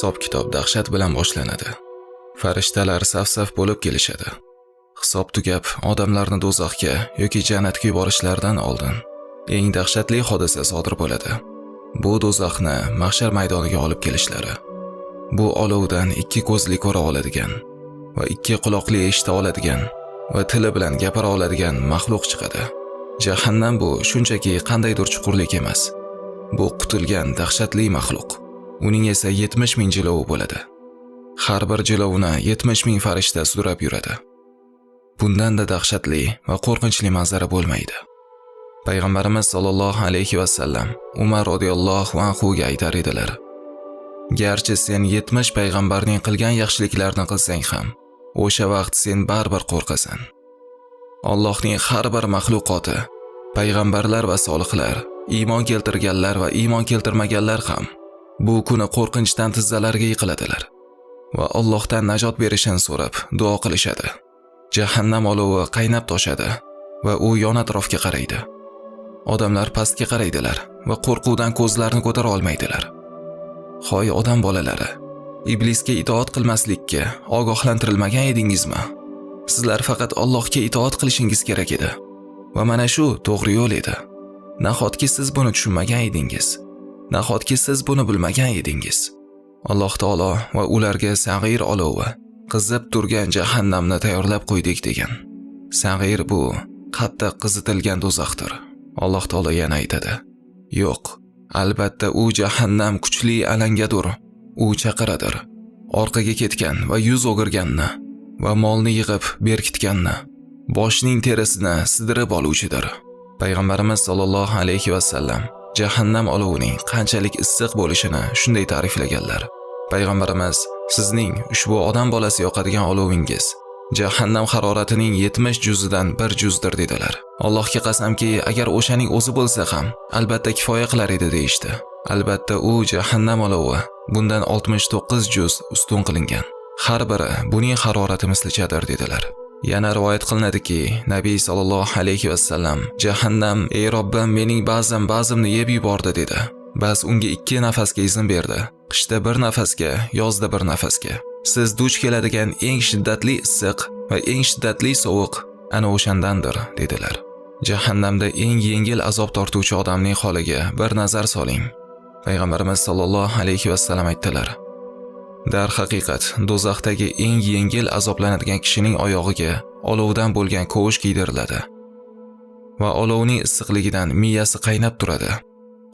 Hisob-kitob dahshat bilan boshlanadi. Farishtalar saf-saf bo'lib kelishadi. Hisob tugab, odamlarni do'zaxga yoki jannatga yuborishlaridan oldin eng dahshatli hodisa sodir bo'ladi. Bu do'zaxni mahshar maydoniga olib kelishlari. Bu olovdan ikki ko'zli ko'ra oladigan va ikki quloqli eshita oladigan va tili bilan gapira oladigan maxluq chiqadi. Jahannam bu shunchaki qandaydir chuqurlik emas. Bu qutilgan dahshatli maxluq. Uning esa 70 ming jilovi bo'ladi. Har bir jilovini 70 ming farishta sudrab yuradi. Bundan da dahshatli va qo'rqinchli manzara bo'lmaydi. Payg'ambarimiz sollallohu alayhi va sallam Umar radhiyallohu anhu ga aytar edilar: "Garchi sen 70 payg'ambarning qilgan yaxshiliklarini qilsang ham, o'sha vaqt sen baribir qo'rqasan. Allohning har bir maxluqoti, payg'ambarlar va solihlar, iymon keltirganlar va iymon keltirmaganlar ham bu kuni qo'rqinchdan tizzalariga yiqiladilar va Allohdan najot berishini so'rab duo qilishadi. Jahannam olovi qaynab toshadi va u yon atrofga qaraydi. Odamlar pastga qaraydilar va qo'rquvdan ko'zlarini ko'tara olmaydilar. Hoy odam bolalari, iblisga itoat qilmaslikka ogohlantirilmagan edingizmi? Sizlar faqat Allohga itoat qilishingiz kerak edi va mana shu to'g'ri yo'l edi. Nahotki siz buni tushunmagan edingiz? Nahotki siz buni bilmagan edingiz? Alloh taolo va ularga sag'ir olovi, qizib turgan jahannamni tayyorlab qo'ydik degan. Sag'ir bu qattiq qizitilgan do'zaxdir. Alloh taolo yana aytadi: "Yo'q, albatta u jahannam kuchli alangadir. U chaqiradir. Orqaga ketgan va yuz o'girganni va molni yig'ib berkitganni, boshning terisini sidirib oluvchidir." Payg'ambarimiz sollallohu alayhi va sallam jahannam olovining qanchalik issiq bo'lishini shunday ta'riflaganlar. Payg'ambarimiz: "Sizning ushbu odam bolasi yoqadigan olovingiz jahannam haroratining 70 juzidan 1 juzdir" dedilar. Allohga qasamki, agar o'shaning o'zi bo'lsa ham albatta kifoya qilar edi deyishdi. Albatta u jahannam olovi bundan 69 juz ustun qilingan. Har biri buning harorati mislichadir dedilar. Yana rivoyat qilinadiki, Nabiy sallallohu alayhi va sallam jahannam: "Ey Robbim, mening ba'zimni yeb yubordi" dedi. Bas unga 2 nafasga izn berdi. Qishda 1 nafasga, yozda 1 nafasga. Siz duch keladigan eng shiddatli issiq va eng shiddatli sovuq ana o'shandandir dedilar. Jahannamda eng yengil azob tortuvchi odamning holiga bir nazar soling. Payg'ambarimiz sollallohu alayhi va sallam aytdilar: "Dar haqiqat, do'zaxdagi eng yengil azoblanadigan kishining oyog'iga olovdan bo'lgan kovush kiydiriladi va olovning issiqligidan miyasi qaynab turadi.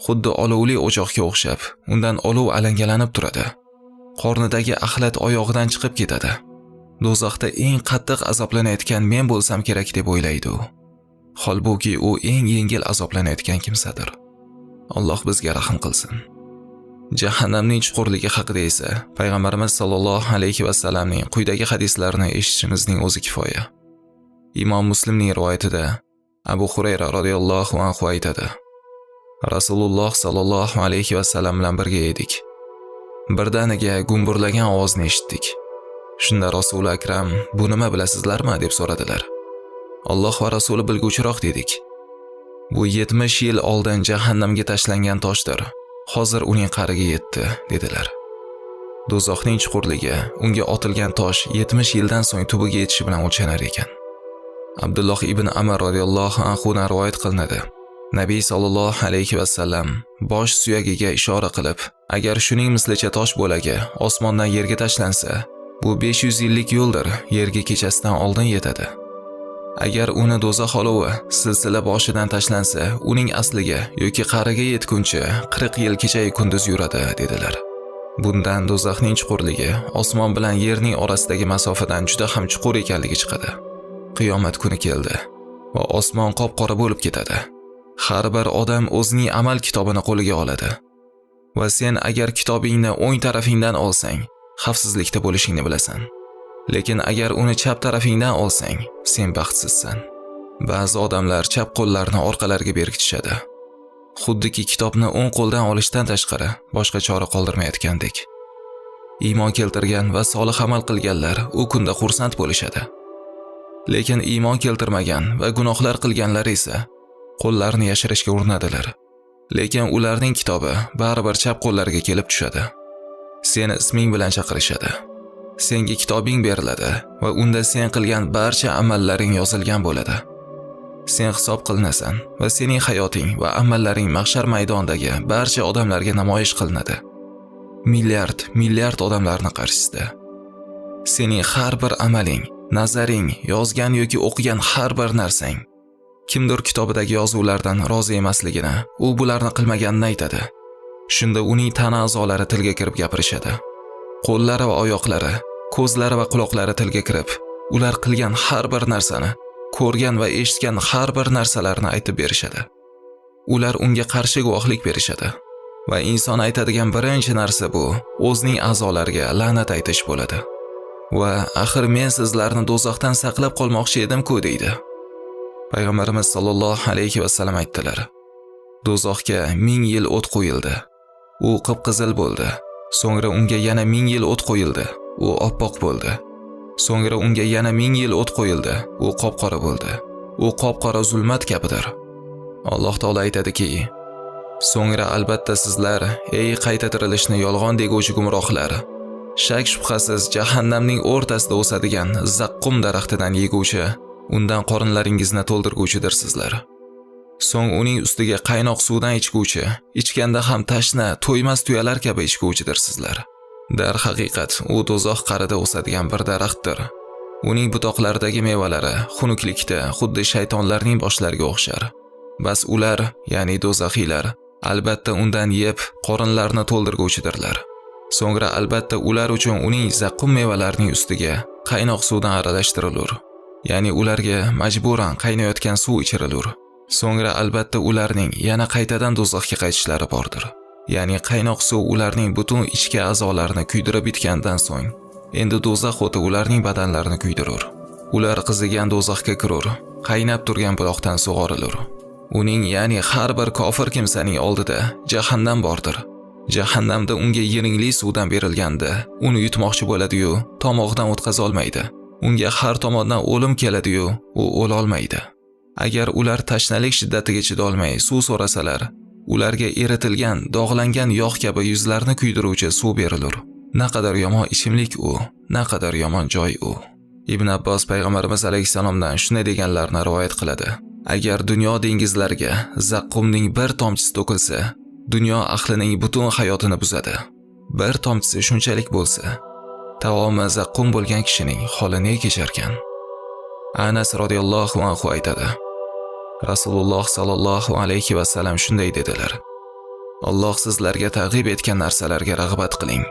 Xuddi olovli o'choqqa o'xshab, undan olov alangalanib turadi. Qornidagi axlat oyog'idan chiqib ketadi. Do'zaxda eng qattiq azoblanayotgan men bo'lsam kerak deb o'ylaydi u. Holbuki u eng yengil azoblanayotgan kimsadir. Alloh bizga rahim qilsin." Jahannamning chuqurligi haqida esa Payg'ambarimiz sollallohu alayhi va sallamning quyidagi hadislarini eshitishimizning o'zi kifoya. Imom Muslimning rivoyatida Abu Hurayra radhiyallohu anhu aytadi: "Rasululloh sollallohu alayhi va sallam bilan birga edik. Birdaniga gumburlagan ovozni eshitdik. Shunda Rasul akram: 'Bu nima bilasizlarmi?' deb so'radilar. Alloh va Rasuli bilguvchiroq dedik. Bu 70 yil oldin jahannamga tashlangan toshdir. Hozir uning qariga yetdi" dedilar. Do'zaxning chuqurligi unga otilgan tosh 70 yildan so'ng tubiga yetishi bilan o'lchanar ekan. Abdulloh ibn Amr radhiyallohu anhu dan rivoyat qilinadi. Nabiy sallallohu alayhi va sallam bosh suyagiga ishora qilib, agar shuning mislicha tosh bo'lagi osmondan yerga tashlansa, bu 500 yillik yo'ldir, yerga kechasidan oldin yetadi. Agar uni do'zax olovi silsila boshidan tashlansa, uning asliga yoki qariga yetguncha 40 yil kecha-yu kunduz yuradi dedilar. Bundan do'zaxning chuqurligi osmon bilan yerning orasidagi masofadan juda ham chuqur ekanligi chiqadi. Qiyomat kuni keldi va osmon qop-qora bo'lib ketadi. Har bir odam o'zining amal kitobini qo'liga oladi. Va sen agar kitobingni o'ng tarafingdan olsang, xavfsizlikda bo'lishingni bilasan. Lekin agar uni chap tarafingdan olsang, sen baxtsizsan. Ba'zi odamlar chap qo'llarini orqalariga berkitishadi. Xuddiki kitobni o'ng qo'ldan olishdan tashqari boshqa chora qoldirmayotgandek. Iymon keltirgan va solih amal qilganlar u kunda xursand bo'lishadi. Lekin iymon keltirmagan va gunohlar qilganlar esa qo'llarini yashirishga urinadilar. Lekin ularning kitobi baribir chap qo'llariga kelib tushadi. Seni isming bilan chaqirishadi. Senga kitobing beriladi va unda sen qilgan barcha amallaring yozilgan bo'ladi. Sen hisob qilinasan va sening hayoting va amallaring mahshar maydonidagi barcha odamlarga namoyish qilinadi. Milliard odamlarning qarshisida. Sening har bir amaling, nazaring, yozgan yoki o'qigan har bir narsang kimdir kitobidagi yozuvlardan rozi emasligini, u bularni qilmaganini aytadi. Shunda uning tana a'zolari tilga kirib gapirishadi. Qo'llari va oyoqlari, ko'zlari va quloqlari tilga kirib, ular qilgan har bir narsani, ko'rgan va eshitgan har bir narsalarni aytib berishadi. Ular unga qarshi guvohlik berishadi. Va inson aytadigan birinchi narsa bu o'zining a'zolariga la'nat aytish bo'ladi. Va axir men sizlarni do'zaxdan saqlab qolmoqchi edim-ku deydi. Payg'ambarimiz sollallohu alayhi va sallam aytdilar: Do'zaxga 1000 yil o't qo'yildi. U qip-qizil bo'ldi. So'ngra unga yana 1000 yil o't qo'yildi. U oppoq bo'ldi. So'ngra unga yana 1000 yil o't qo'yildi. U qop-qora bo'ldi. U qop-qora zulmat kabidir. Alloh taolo aytadiki: So'ngra albatta sizlar, ey qayta tirilishni yolg'on deguvchi gumrohlar, shak shubhasiz jahannamning o'rtasida o'sadigan zaqqum daraxtidan yeguvchi, undan qorinlaringizni to'ldirguvchidirsizlar. So'ng uning ustiga qaynoq suvdan ichguvchi, ichganda ham tashna, to'ymas tuyalar kabi ichguvchidirsizlar. Dar haqiqat, u do'zax qa'rida o'sadigan bir daraxtdir. Uning butoqlaridagi mevalari xunuklikda xuddi shaytonlarning boshlariga o'xshar. Bas ular, ya'ni do'zaxiylar, albatta undan yeb, qorinlarini to'ldirguvchidirlar. So'ngra albatta ular uchun uning zaqqum mevalarining ustiga qaynoq suvdan aralashtirilur. Ya'ni ularga majburan qaynayotgan suv ichirilur. So'ngra albatta ularning yana qaytadan do'zaxga qaytishlari bordir. Ya'ni qaynoq suv ularning butun ichki a'zolarini kuydirib bitgandan so'ng, endi do'zax o'ti ularning badanlarini kuydirur. Ular qizigan do'zaxga kirur, qaynab turgan buloqdan sug'orilur. Uning, ya'ni har bir kofir kimsaning oldida jahannam bordir. Jahannamda unga yiringli suvdan berilganda, uni yutmoqchi bo'ladi-yu, tomog'idan o'tkaza olmaydi. Unga har tomondan o'lim keladi-yu, u o'la olmaydi. Agar ular tashnalik shiddatiga chidolmay suv so'rasalar, ularga eritilgan, dog'langan yog' kabi yuzlarini kuydiruvchi suv berilur. Naqadar yomon ichimlik u, naqadar yomon joy u. Ibn Abbos payg'ambarimiz alayhisalomdan shunday deganlarni rivoyat qiladi: Agar dunyo dengizlariga zaqqumning bir tomchisi to'kilsa, dunyo ahlining butun hayotini buzadi. Bir tomchisi shunchalik bo'lsa, taomi zaqqum bo'lgan kishining holi ne kecharkan? Anas radhiyallohu anhu aytadi: Rasululloh sallallohu alayhi va sallam shunday dedilar: Alloh sizlarga targ'ib etgan narsalarga rag'bat qiling.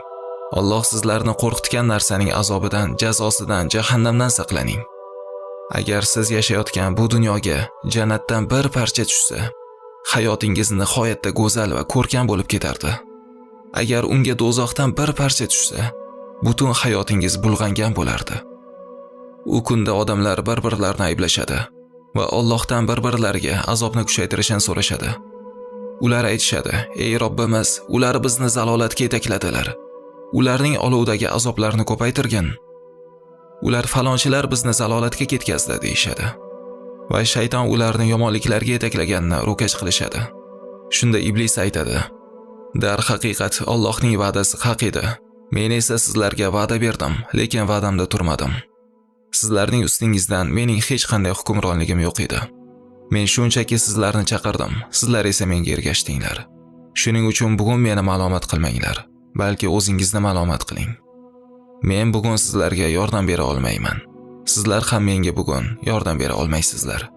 Alloh sizlarni qo'rqitgan narsaning azobidan, jazosidan, jahannamdan saqlaning. Agar siz yashayotgan bu dunyoga jannatdan bir parcha tushsa, hayotingiz nihoyatda go'zal va ko'rkam bo'lib ketardi. Agar unga do'zaxdan bir parcha tushsa, butun hayotingiz bulg'angan bo'lardi. U kunda odamlar bir-birlarini ayblashadi va Allohdan bir-birlariga azobni kuchaytirishni so'rashadi. Ular aytishadi: "Ey Robbimiz, ular bizni zalolatga yetakladilar. Ularning olovdagi azoblarini ko'paytirgin. Ular falonchilar bizni zalolatga ketkazdi" deyshadi. Va shayton ularni yomonliklarga yetaklaganini ro'kach qilishadi. Shunda iblis aytadi: "Dar haqiqat Allohning va'dasi haq edi. Men esa sizlarga va'da berdim, lekin va'damda turmadim. Sizlarning ustingizdan mening hech qanday hukmronligim yo'q edi. Men shunchaki sizlarni chaqirdim, sizlar esa menga ergashdinglar. Shuning uchun bugun meni malomat qilmanglar, balki o'zingizni malomat qiling. Men bugun sizlarga yordam bera olmayman. Sizlar ham menga bugun yordam bera olmaysizlar.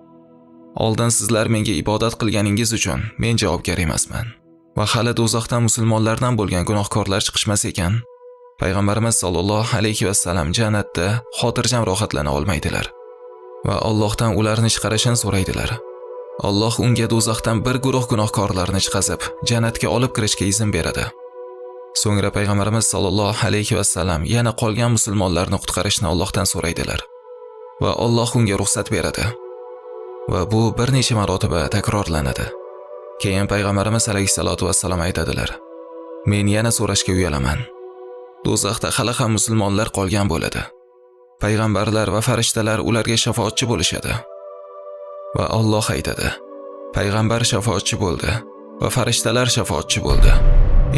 Oldin sizlar menga ibodat qilganingiz uchun men javobgar emasman. Va hali do'zaxdan musulmonlardan bo'lgan gunohkorlar chiqishmas ekan, Payg'ambarimiz sollallohu alayhi va sallam jannatda xotirjam rohatlana olmaydilar va Allohdan ularni chiqarishini so'raydilar. Alloh unga do'zaxdan bir guruh gunohkorlarni chiqazib, jannatga olib kirishga izn beradi. So'ngra payg'ambarimiz sollallohu alayhi va sallam yana qolgan musulmonlarni qutqarishni Allohdan so'raydilar va Alloh unga ruxsat beradi. Va bu bir necha marotaba takrorlanadi. Keyin payg'ambarimiz alayhisolatu vassalam aytadilar: "Men yana so'rashga uyalaman. Do'zaxda hali ham musulmonlar qolgan bo'ladi. Payg'ambarlar va farishtalar ularga shafoatchi bo'lishadi." Va Alloh aytadi: "Payg'ambar shafoatchi bo'ldi va farishtalar shafoatchi bo'ldi.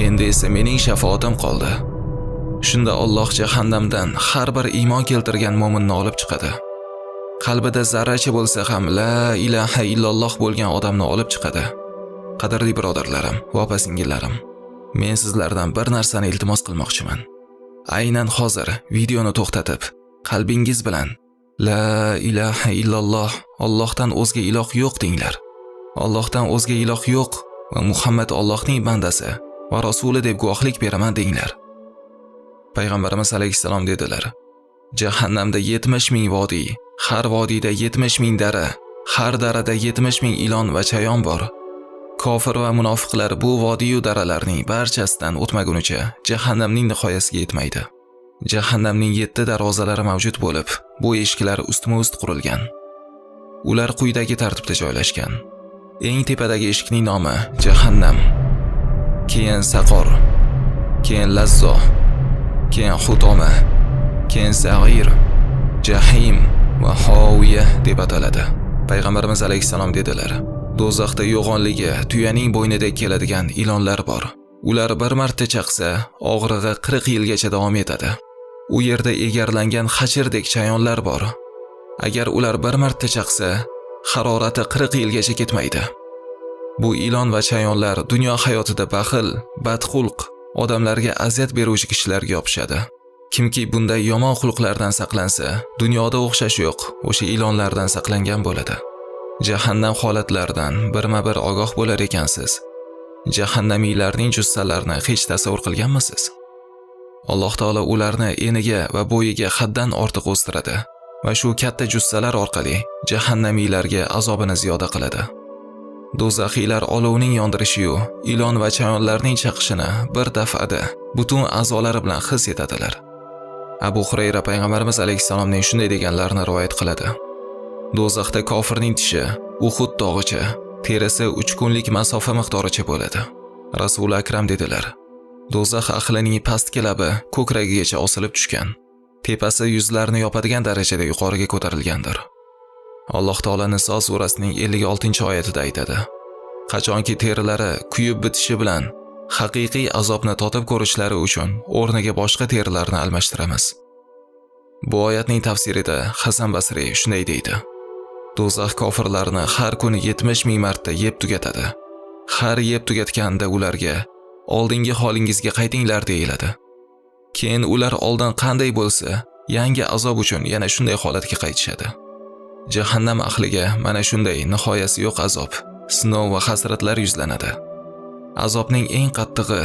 Endi esa mening shafaatim qoldi." Shunda Alloh jahannamdan har bir iymon keltirgan mu'minni olib chiqadi. Qalbida zarracha bo'lsa ham la ilaha illalloh bo'lgan odamni olib chiqadi. Qadrli birodarlarim va opa-singillarim, men sizlardan bir narsani iltimos qilmoqchiman. Aynan hozir videoni to'xtatib, qalbingiz bilan la ilaha illalloh, Allohdan o'zga iloh yo'q denglar. Allohdan o'zga iloh yo'q va Muhammad Allohning bandasi va rasuli deb guvohlik beraman denglar. Payg'ambarimiz alayhissalom dedilar: "Jahannamda 70 ming vodiy, har vodiyda 70 ming dara, har darada 70 ming ilon va chayon bor. Kofir va munofiqlar bu vodiy va daralarning barchasidan o'tmagunicha jahannamning nihoyasiga yetmaydi. Jahannamning 7 darvozalari mavjud bo'lib, bu eshiklar ustma-ust qurilgan. Ular quyidagi tartibda joylashgan. Eng tepadagi eshikning nomi Jahannam, keyin Saqor, keyin Lazzo, keyin Xutoma, keyin Sag'ir, Jahim va Hoviya deb ataladi." Payg'ambarimiz alayhissalom dedilar: "Do'zaxda yo'g'onligi tuyaning bo'ynidek keladigan ilonlar bor. Ular bir marta chaqsa, og'rig'i 40 yilgacha davom etadi. U yerda egarlangan hachirdek chayonlar bor. Agar ular bir marta chaqsa, harorati 40 yilgacha ketmaydi. Bu ilon va chayonlar dunyo hayotida baxil, badxulq, odamlarga aziyat beruvchi kishilarga yopishadi. Kimki bunday yomon xulqlardan saqlansa, dunyoda o'xshash yo'q, o'sha ilonlardan saqlangan bo'ladi. Jahannam holatlaridan birma-bir ogoh bo'lar ekansiz. Jahannamiylarning jussalarini hech tasavvur qilganmisiz? Alloh taolo ularni eniga va bo'yiga haddan ortiq o'stiradi va shu katta jussalar orqali jahannamiylarga azobini ziyoda qiladi. Do'zaxiylar olovning yondirishi-yu, ilon va chayonlarning chaqishini bir daf'ada butun a'zolari bilan his etadilar. Abu Hurayra payg'ambarimiz alayhissalomning shunday deganlarini rivoyat qiladi: "Do'zaxda kofirning tishi Uhud tog'icha, terisi 3 kunlik masofa miqdoricha bo'ladi." Rasul akram dedilar: "Do'zax ahlining pastki labi ko'kragigacha osilib tushgan, tepasi yuzlarini yopadigan darajada yuqoriga ko'tarilgandir." Alloh taolo Niso surasining 56-oyatida aytadi: "Qachonki terilari kuyib bitishi bilan haqiqiy azobni totib ko'rishlari uchun o'rniga boshqa terilarni almashtiramiz." Bu oyatning tafsirida Hasan Basri shunday deydi: "Do'zax kofirlarni har kuni 70 ming marta yeb tugatadi. Har yeb tugatganda ularga oldingi holingizga qaytinglar deyiladi. Keyin ular oldin qanday bo'lsa, yangi azob uchun yana shunday holatga qaytishadi. Jahannam ahliga mana shunday nihoyasi yo'q azob, sinov va hasratlar yuzlanadi. Azobning eng qattig'i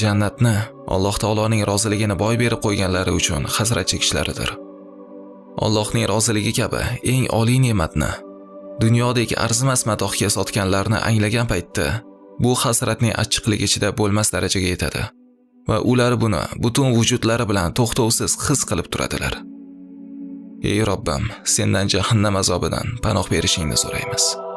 jannatni Alloh taoloning roziligini boy berib qo'yganlari uchun hasrat chekishlaridir. Allohning roziligi kabi eng oliy ne'matni dunyodek arzimas matohga sotganlarni anglagan paytda bu hasratning achchiqligi ichida bo'lmas darajaga yetadi va ular buni butun vujudlari bilan to'xtovsiz his qilib turadilar. Ey Robbim, sendan jahannam azobidan panoh berishingni so'raymiz."